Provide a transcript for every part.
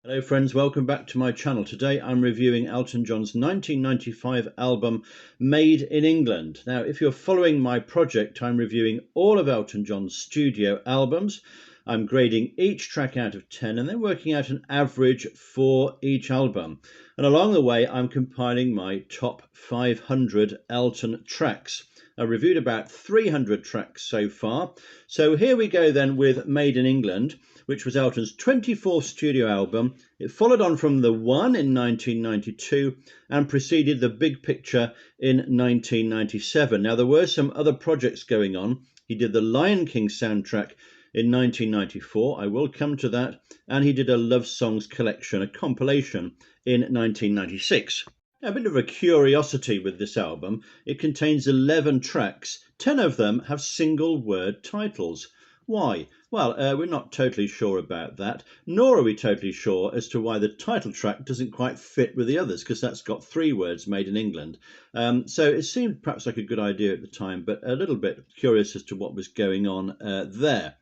Hello friends, welcome back to my channel. Today I'm reviewing Elton John's 1995 album Made in England. Now if you're following my project, I'm reviewing all of Elton John's studio albums. I'm grading each track out of 10 and then working out an average for each album. And along the way I'm compiling my top 500 Elton tracks. I've reviewed about 300 tracks so far. So here we go then with Made in England, which was Elton's 24th studio album. It followed on from The One in 1992 and preceded The Big Picture in 1997. Now, there were some other projects going on. He did the Lion King soundtrack in 1994. I will come to that. And he did a Love Songs collection, a compilation, in 1996. A bit of a curiosity with this album. It contains 11 tracks. 10 of them have single word titles. Why? Well, we're not totally sure about that, nor are we totally sure as to why the title track doesn't quite fit with the others, because that's got 3 words, Made in England. So it seemed perhaps like a good idea at the time, but a little bit curious as to what was going on there.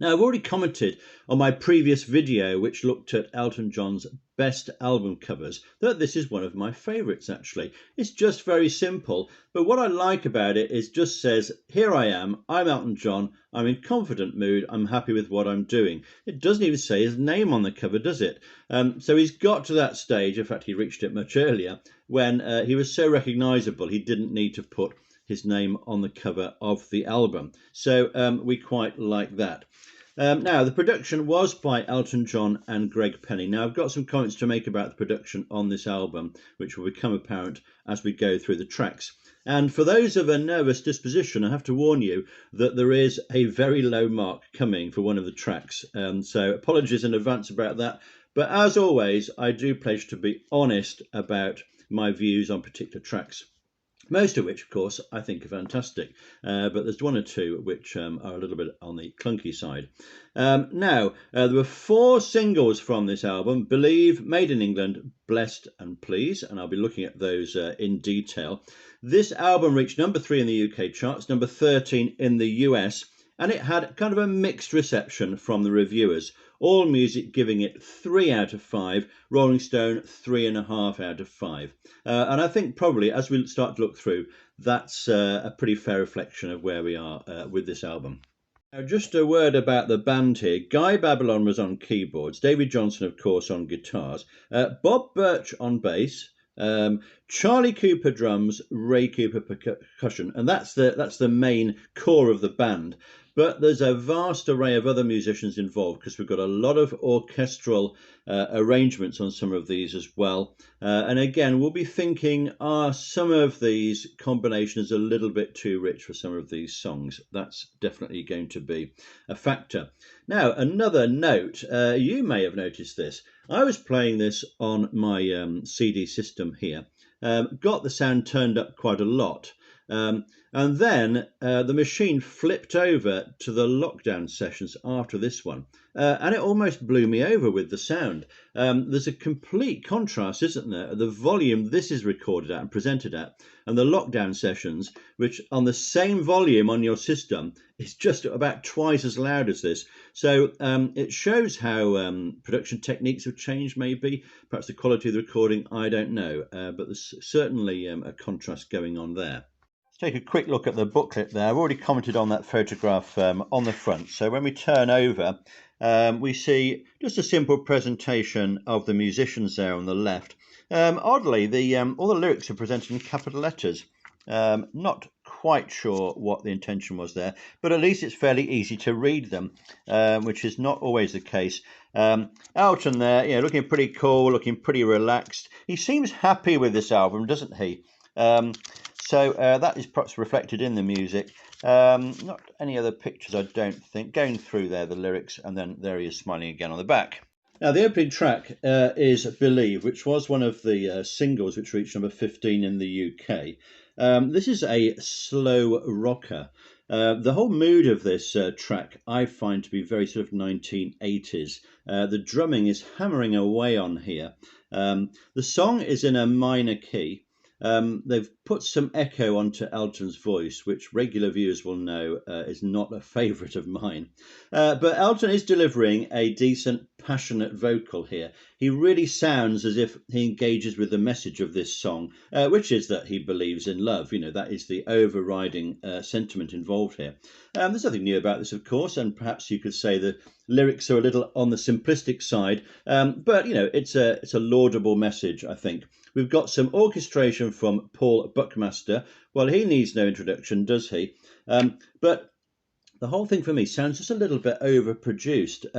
Now, I've already commented on my previous video, which looked at Elton John's best album covers, that this is one of my favourites, actually. It's just very simple, but what I like about it is just says, here I am, I'm Elton John, I'm in confident mood, I'm happy with what I'm doing. It doesn't even say his name on the cover, does it? So he's got to that stage, in fact he reached it much earlier, when he was so recognisable he didn't need to put his name on the cover of the album. So we quite like that. Now, the production was by Elton John and Greg Penny. Now, I've got some comments to make about the production on this album, which will become apparent as we go through the tracks. And for those of a nervous disposition, I have to warn you that there is a very low mark coming for one of the tracks. So apologies in advance about that. But as always, I do pledge to be honest about my views on particular tracks. Most of which, of course, I think are fantastic, but there's one or two which are a little bit on the clunky side. Now, there were 4 singles from this album: Believe, Made in England, Blessed and Please, and I'll be looking at those in detail. This album reached number 3 in the UK charts, number 13 in the US, and it had kind of a mixed reception from the reviewers. AllMusic giving it 3 out of 5, Rolling Stone 3.5 out of 5. And I think probably as we start to look through, that's a pretty fair reflection of where we are with this album. Now, just a word about the band here. Guy Babylon was on keyboards, David Johnson, of course, on guitars, Bob Birch on bass, Charlie Cooper drums, Ray Cooper percussion, and that's the main core of the band. But there's a vast array of other musicians involved, because we've got a lot of orchestral arrangements on some of these as well. And again, we'll be thinking, are some of these combinations a little bit too rich for some of these songs? That's definitely going to be a factor. Now, another note, you may have noticed this. I was playing this on my CD system here, got the sound turned up quite a lot. And then the machine flipped over to the lockdown sessions after this one, and it almost blew me over with the sound. There's a complete contrast, isn't there? The volume this is recorded at and presented at, and the lockdown sessions, which on the same volume on your system is just about twice as loud as this. So it shows how production techniques have changed, maybe. Perhaps the quality of the recording, I don't know. But there's certainly a contrast going on there. Take a quick look at the booklet there. I've already commented on that photograph on the front. So when we turn over, we see just a simple presentation of the musicians there on the left. Oddly, all the lyrics are presented in capital letters. Not quite sure what the intention was there, but at least it's fairly easy to read them, which is not always the case. Elton there, looking pretty cool, looking pretty relaxed. He seems happy with this album, doesn't he? So that is perhaps reflected in the music. Not any other pictures, I don't think. Going through there, the lyrics, and then there he is smiling again on the back. Now, the opening track is Believe, which was one of the singles which reached number 15 in the UK. This is a slow rocker. The whole mood of this track I find to be very sort of 1980s. The drumming is hammering away on here. The song is in a minor key. They've put some echo onto Elton's voice, which regular viewers will know is not a favourite of mine. But Elton is delivering a decent, passionate vocal here. He really sounds as if he engages with the message of this song, which is that he believes in love. You know, that is the overriding sentiment involved here. There's nothing new about this, of course, and perhaps you could say the lyrics are a little on the simplistic side, but you know, it's a laudable message, I think. We've got some orchestration from Paul Buckmaster. Well, he needs no introduction, does he? But the whole thing for me sounds just a little bit overproduced.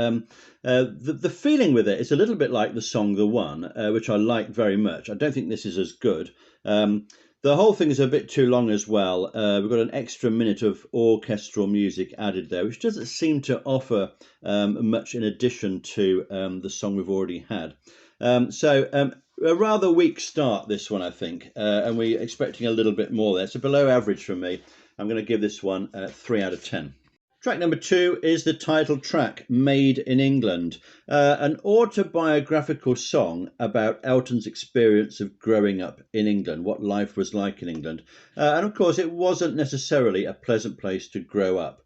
The feeling with it is a little bit like the song The One, which I like very much. I don't think this is as good. The whole thing is a bit too long as well. We've got an extra minute of orchestral music added there, which doesn't seem to offer much in addition to the song we've already had. A rather weak start, this one, I think, and we're expecting a little bit more there. So below average for me. I'm going to give this one 3 out of 10. Track number 2 is the title track, Made in England, an autobiographical song about Elton's experience of growing up in England, what life was like in England. And of course, it wasn't necessarily a pleasant place to grow up.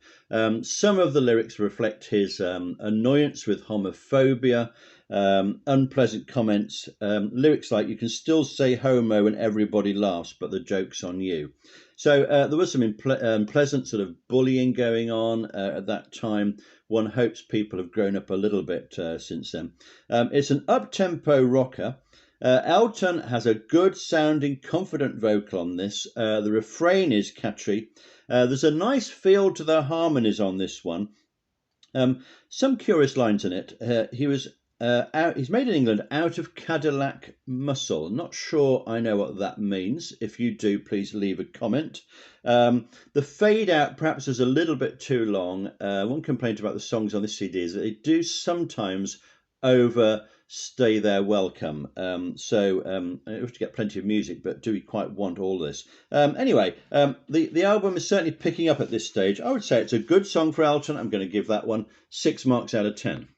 Some of the lyrics reflect his annoyance with homophobia, unpleasant comments, lyrics like, you can still say homo and everybody laughs, but the joke's on you. So there was some unpleasant sort of bullying going on at that time. One hopes people have grown up a little bit since then. It's an up-tempo rocker. Elton has a good sounding, confident vocal on this. The refrain is catchy. There's a nice feel to the harmonies on this one. Some curious lines in it. He's made in England out of Cadillac muscle. Not sure I know what that means. If you do, please leave a comment. The fade out perhaps is a little bit too long. One complaint about the songs on this CD is that they do sometimes overstay their welcome. I wish to get plenty of music, but do we quite want all this? Anyway, the album is certainly picking up at this stage. I would say it's a good song for Elton. I'm going to give that one 6 marks out of 10.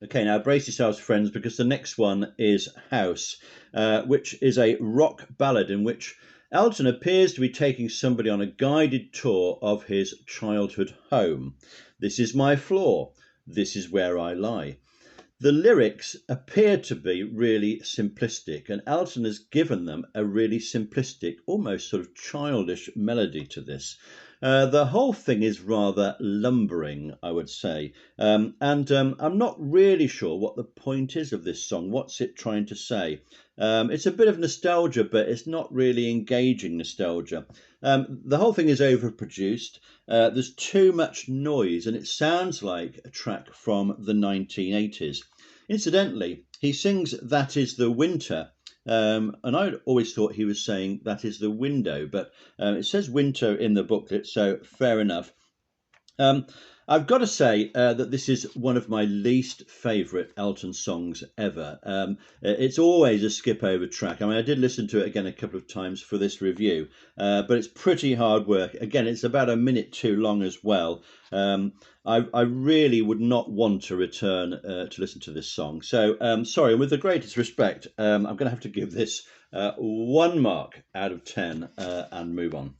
Okay, now brace yourselves, friends, because the next one is House, which is a rock ballad in which Elton appears to be taking somebody on a guided tour of his childhood home. This is my floor. This is where I lie. The lyrics appear to be really simplistic, and Elton has given them a really simplistic, almost sort of childish melody to this. The whole thing is rather lumbering, I would say, and I'm not really sure what the point is of this song. What's it trying to say? It's a bit of nostalgia, but it's not really engaging nostalgia. The whole thing is overproduced. There's too much noise, and it sounds like a track from the 1980s. Incidentally, he sings That Is the Winter. And I'd always thought he was saying that is the window, but it says winter in the booklet, so fair enough. I've got to say that this is one of my least favourite Elton songs ever. It's always a skip over track. I mean, I did listen to it again a couple of times for this review, but it's pretty hard work. Again, it's about a minute too long as well. I really would not want to return to listen to this song. So, sorry, with the greatest respect, I'm going to have to give this 1 mark out of 10 and move on.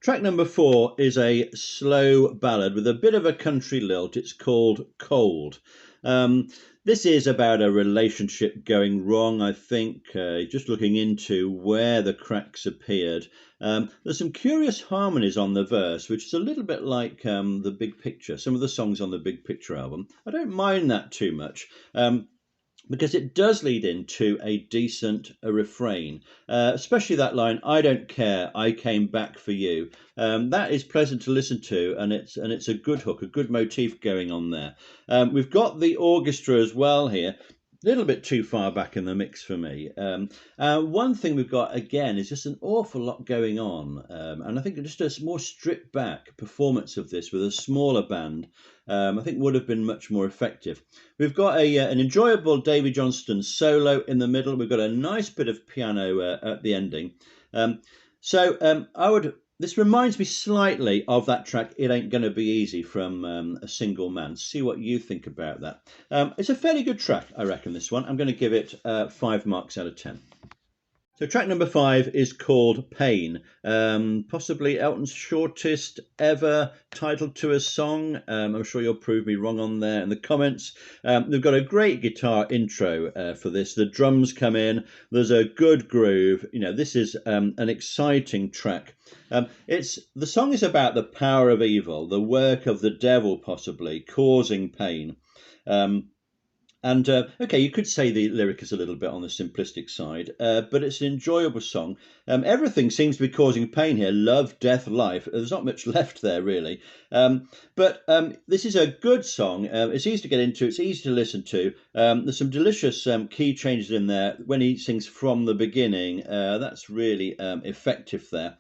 Track number 4 is a slow ballad with a bit of a country lilt. It's called Cold. This is about a relationship going wrong, I think, just looking into where the cracks appeared. There's some curious harmonies on the verse, which is a little bit like The Big Picture, some of the songs on the Big Picture album. I don't mind that too much. Because it does lead into a decent refrain, especially that line, I don't care, I came back for you. That is pleasant to listen to, and it's a good hook, a good motif going on there. We've got the orchestra as well here. A little bit too far back in the mix for me. One thing we've got, again, is just an awful lot going on. And I think just a more stripped back performance of this with a smaller band, I think would have been much more effective. We've got an enjoyable Davy Johnstone solo in the middle. We've got a nice bit of piano at the ending. This reminds me slightly of that track, It Ain't Gonna Be Easy, from A Single Man. See what you think about that. It's a fairly good track, I reckon, this one. I'm going to give it 5 marks out of 10. So track number 5 is called Pain, possibly Elton's shortest ever title to a song. I'm sure you'll prove me wrong on there in the comments. They've got a great guitar intro for this. The drums come in, there's a good groove. You know, this is an exciting track. The song is about the power of evil, the work of the devil possibly causing pain. Okay, you could say the lyric is a little bit on the simplistic side, but it's an enjoyable song. Everything seems to be causing pain here. Love, death, life. There's not much left there, really. This is a good song. It's easy to get into. It's easy to listen to. There's some delicious key changes in there. When he sings from the beginning, that's really effective there.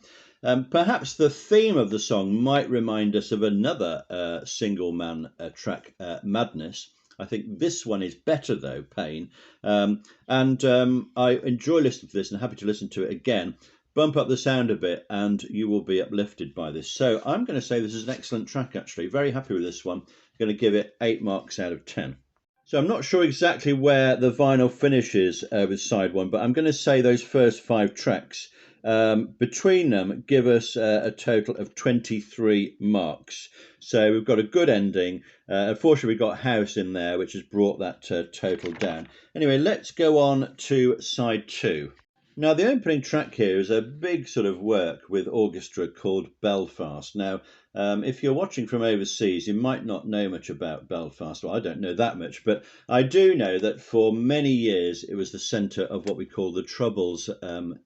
Perhaps the theme of the song might remind us of another single man track, Madness. I think this one is better though, Pain. I enjoy listening to this and happy to listen to it again. Bump up the sound a bit and you will be uplifted by this. So I'm going to say this is an excellent track actually. Very happy with this one. I'm going to give it 8 marks out of 10. So I'm not sure exactly where the vinyl finishes with side 1, but I'm going to say those first 5 tracks between them give us a total of 23 marks. So we've got a good ending. Unfortunately, we've got House in there, which has brought that total down. Anyway, let's go on to side 2. Now, the opening track here is a big sort of work with orchestra called Belfast. Now, if you're watching from overseas, you might not know much about Belfast. Well, I don't know that much, but I do know that for many years it was the centre of what we call the Troubles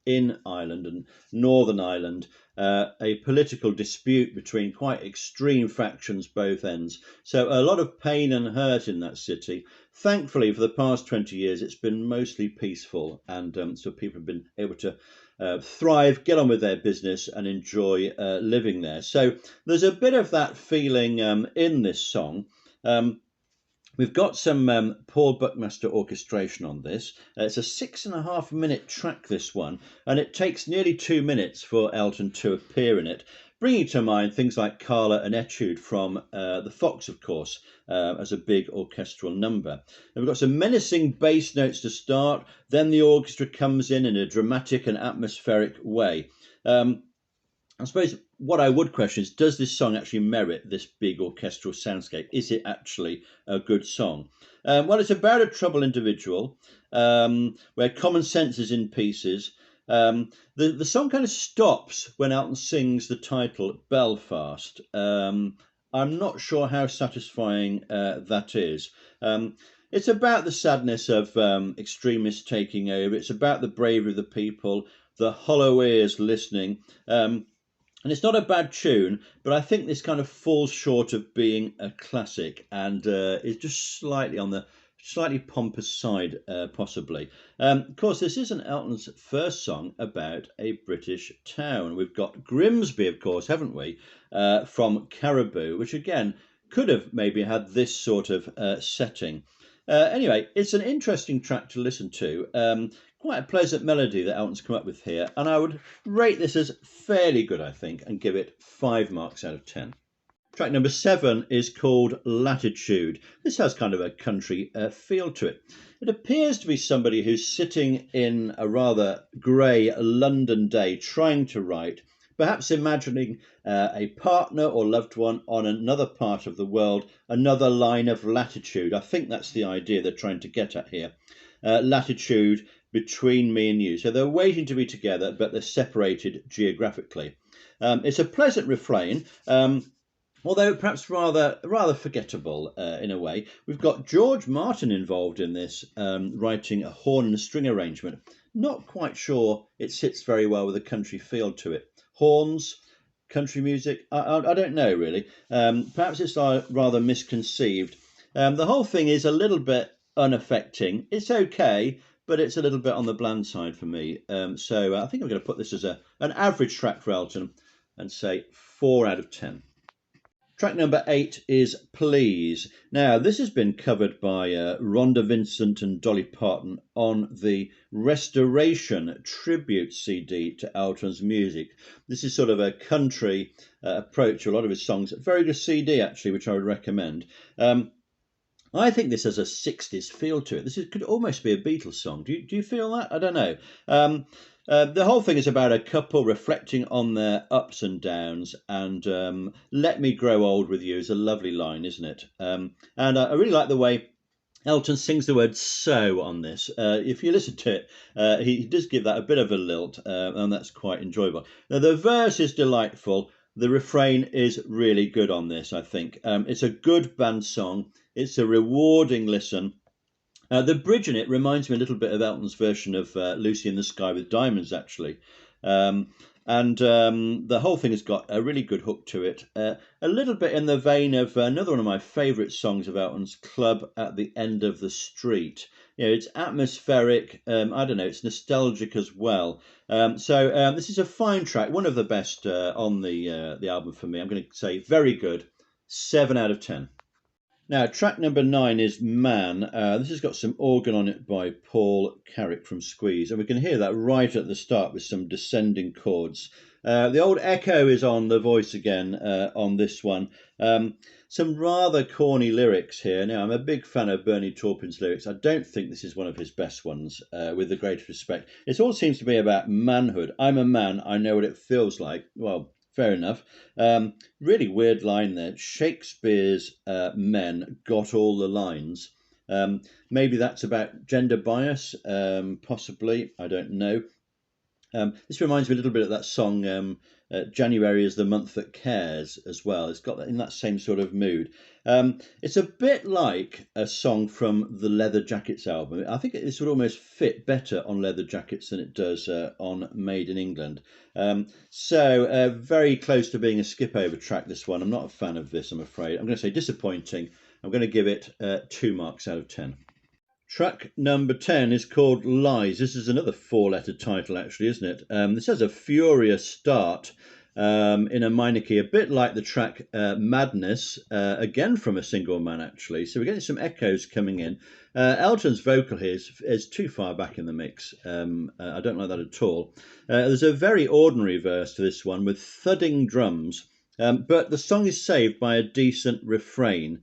in Ireland and Northern Ireland, a political dispute between quite extreme factions both ends. So a lot of pain and hurt in that city. Thankfully, for the past 20 years, it's been mostly peaceful, and so people have been able to thrive, get on with their business and enjoy living there. So there's a bit of that feeling in this song. We've got some Paul Buckmaster orchestration on this. It's a 6.5 minute track, this one, and it takes nearly 2 minutes for Elton to appear in it, bringing to mind things like Carla and Etude from The Fox, of course, as a big orchestral number. And we've got some menacing bass notes to start, then the orchestra comes in a dramatic and atmospheric way. I suppose what I would question is, does this song actually merit this big orchestral soundscape? Is it actually a good song? Well, it's about a troubled individual where common sense is in pieces. The song kind of stops when Elton sings the title Belfast. I'm not sure how satisfying that is. It's about the sadness of extremists taking over. It's about the bravery of the people, the hollow ears listening. And it's not a bad tune, but I think this kind of falls short of being a classic and is just slightly on the slightly pompous side, possibly. Of course, this isn't Elton's first song about a British town. We've got Grimsby, of course, haven't we, from Caribou, which again could have maybe had this sort of setting. Anyway, it's an interesting track to listen to. Quite a pleasant melody that Elton's come up with here, and I would rate this as fairly good, I think, and give it 5 marks out of 10. Track number 7 is called Latitude. This has kind of a country feel to it. It appears to be somebody who's sitting in a rather grey London day trying to write, perhaps imagining a partner or loved one on another part of the world, another line of latitude. I think that's the idea they're trying to get at here. Latitude between me and you. So they're waiting to be together, but they're separated geographically. It's a pleasant refrain, although perhaps rather forgettable in a way. We've got George Martin involved in this, writing a horn and string arrangement. Not quite sure it sits very well with a country feel to it. Horns, country music, I don't know really. Perhaps it's rather misconceived. The whole thing is a little bit unaffecting. It's okay, but it's a little bit on the bland side for me. So I think I'm going to put this as an average track for Elton and say 4 out of 10. Track number 8 is Please. Now, this has been covered by Rhonda Vincent and Dolly Parton on the Restoration tribute CD to Elton's music. This is sort of a country approach to a lot of his songs. A very good CD, actually, which I would recommend. I think this has a 60s feel to it. Could almost be a Beatles song. Do you feel that? I don't know. Um, the whole thing is about a couple reflecting on their ups and downs, and "Let me grow old with you" is a lovely line, isn't it? And I really like the way Elton sings the word "so" on this. If you listen to it, he does give that a bit of a lilt, and that's quite enjoyable. Now, the verse is delightful. The refrain is really good on this, I think. It's a good band song. It's a rewarding listen. The bridge in it reminds me a little bit of Elton's version of Lucy in the Sky with Diamonds, actually. Um, and the whole thing has got a really good hook to it. A little bit in the vein of another one of my favourite songs of Elton's, Club at the End of the Street. You know, it's atmospheric. I don't know, it's nostalgic as well. So this is a fine track, one of the best on the album for me. I'm going to say very good, 7 out of 10. Now, track number 9 is Man. This has got some organ on it by Paul Carrick from Squeeze, and we can hear that right at the start with some descending chords. The old echo is on the voice again on this one. Some rather corny lyrics here. Now, I'm a big fan of Bernie Taupin's lyrics. I don't think this is one of his best ones, with the greatest respect. It all seems to be about manhood. I'm a man, I know what it feels like. Well, fair enough. Really weird line there. Shakespeare's men got all the lines. Maybe that's about gender bias, possibly. I don't know. This reminds me a little bit of that song, January is the Month That Cares, as well. It's got that in that same sort of mood. It's a bit like a song from the Leather Jackets album. I think this would almost fit better on Leather Jackets than it does on Made in England. So very close to being a skip over track, this one. I'm not a fan of this, I'm afraid. I'm going to say disappointing. I'm going to give it 2 marks out of 10. Track number 10 is called Lies. This is another 4-letter title, actually, isn't it? This has a furious start in a minor key, a bit like the track Madness, again from a single man, actually. So we're getting some echoes coming in. Elton's vocal here is too far back in the mix. I don't like that at all. There's a very ordinary verse to this one with thudding drums, but the song is saved by a decent refrain.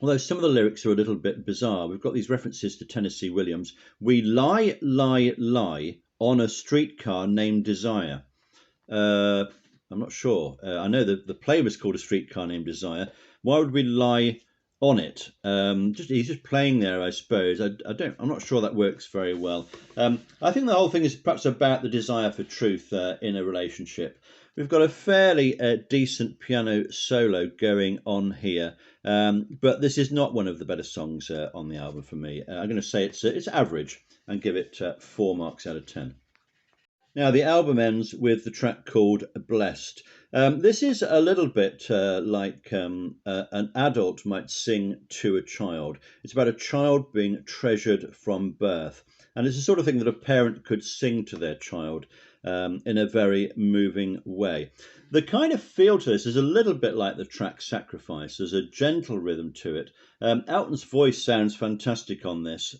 Although some of the lyrics are a little bit bizarre. We've got these references to Tennessee Williams. We lie, lie, lie on a streetcar named Desire. I'm not sure. I know that the play was called A Streetcar Named Desire. Why would we lie on it? He's just playing there, I suppose. I'm not sure that works very well. I think the whole thing is perhaps about the desire for truth in a relationship. We've got a fairly decent piano solo going on here, but this is not one of the better songs on the album for me. I'm going to say it's average and give it 4 marks out of 10. Now, the album ends with the track called Blessed. This is a little bit like an adult might sing to a child. It's about a child being treasured from birth. And it's the sort of thing that a parent could sing to their child in a very moving way. The kind of feel to this is a little bit like the track Sacrifice. There's a gentle rhythm to it. Elton's voice sounds fantastic on this.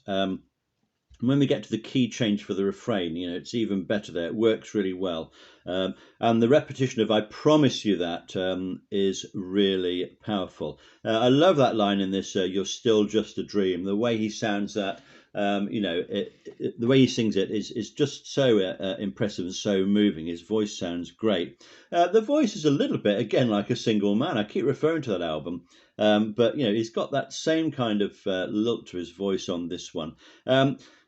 When we get to the key change for the refrain, you know, it's even better there. It works really well. And the repetition of "I promise you that" is really powerful. I love that line in this, "You're still just a dream." The way he sounds that, the way he sings it is just so impressive and so moving. His voice sounds great. The voice is a little bit, again, like a single man. I keep referring to that album. But, you know, he's got that same kind of look to his voice on this one.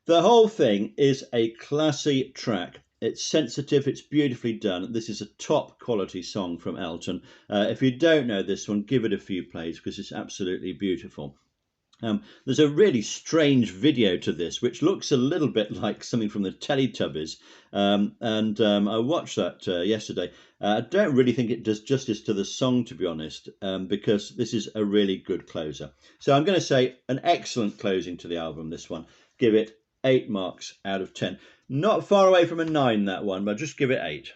The whole thing is a classy track. It's sensitive, it's beautifully done. This is a top quality song from Elton. If you don't know this one, give it a few plays because it's absolutely beautiful. There's a really strange video to this, which looks a little bit like something from the Teletubbies. I watched that yesterday. I don't really think it does justice to the song, to be honest, because this is a really good closer. So I'm going to say an excellent closing to the album, this one. Give it 8 marks out of 10. Not far away from a 9, that one, but just give it 8.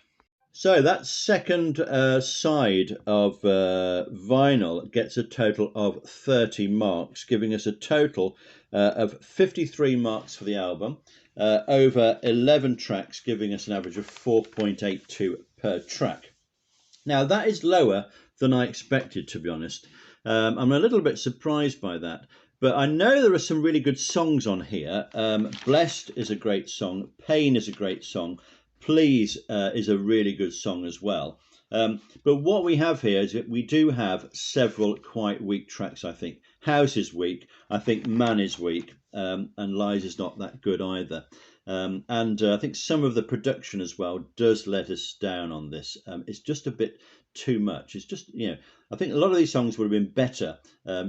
So that second side of vinyl gets a total of 30 marks, giving us a total of 53 marks for the album, over 11 tracks, giving us an average of 4.82 per track. Now, that is lower than I expected, to be honest. I'm a little bit surprised by that. But I know there are some really good songs on here. Blessed is a great song. Pain is a great song. Please is a really good song as well. But what we have here is that we do have several quite weak tracks, I think. House is weak. I think Man is weak. And Lies is not that good either. And I think some of the production as well does let us down on this. It's just a bit too much. It's just, I think a lot of these songs would have been better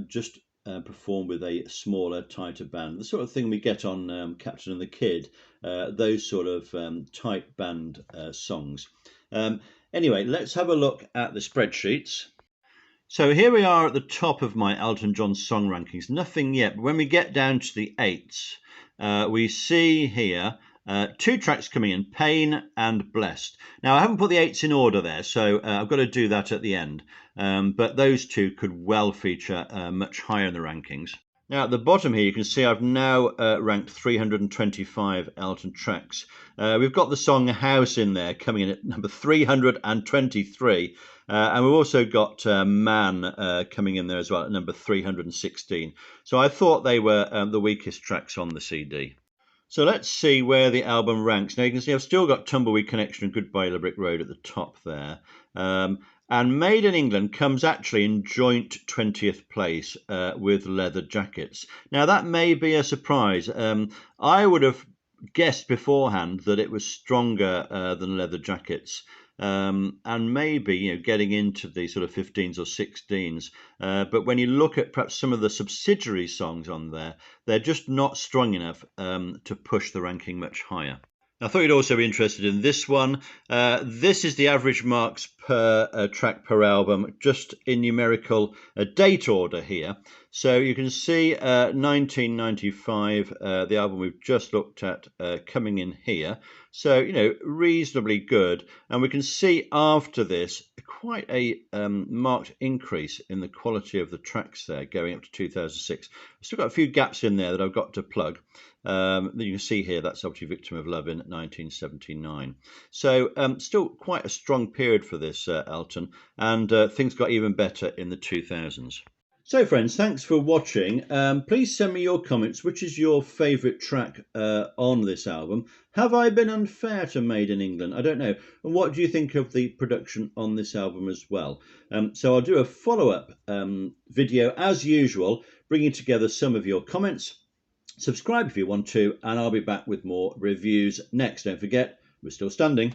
just performed with a smaller, tighter band. The sort of thing we get on Captain and the Kid, those sort of tight band songs. Anyway, let's have a look at the spreadsheets. So here we are at the top of my Elton John song rankings. Nothing yet, but when we get down to the eights, we see here 2 tracks coming in, Pain and Blessed. Now, I haven't put the eights in order there, so I've got to do that at the end. But those 2 could well feature much higher in the rankings. Now, at the bottom here, you can see I've now ranked 325 Elton tracks. We've got the song House in there, coming in at number 323. And we've also got Man coming in there as well at number 316. So I thought they were the weakest tracks on the CD. So let's see where the album ranks. Now you can see I've still got Tumbleweed Connection and Goodbye Yellow Brick Road at the top there. And Made in England comes actually in joint 20th place with Leather Jackets. Now that may be a surprise. I would have guessed beforehand that it was stronger than Leather Jackets. And maybe getting into the sort of 15s or 16s. But when you look at perhaps some of the subsidiary songs on there, they're just not strong enough to push the ranking much higher. I thought you'd also be interested in this one. This is the average marks per track per album, just in numerical date order here. So you can see 1995, the album we've just looked at, coming in here. So, reasonably good. And we can see after this quite a marked increase in the quality of the tracks there going up to 2006. I've still got a few gaps in there that I've got to plug. That you can see here, that's obviously Victim of Love in 1979. So still quite a strong period for this Elton, and things got even better in the 2000s. So friends, thanks for watching. Please send me your comments. Which is your favourite track on this album? Have I been unfair to Made in England? I don't know. And what do you think of the production on this album as well? So I'll do a follow-up video as usual, bringing together some of your comments. Subscribe if you want to, and I'll be back with more reviews next. Don't forget, we're still standing.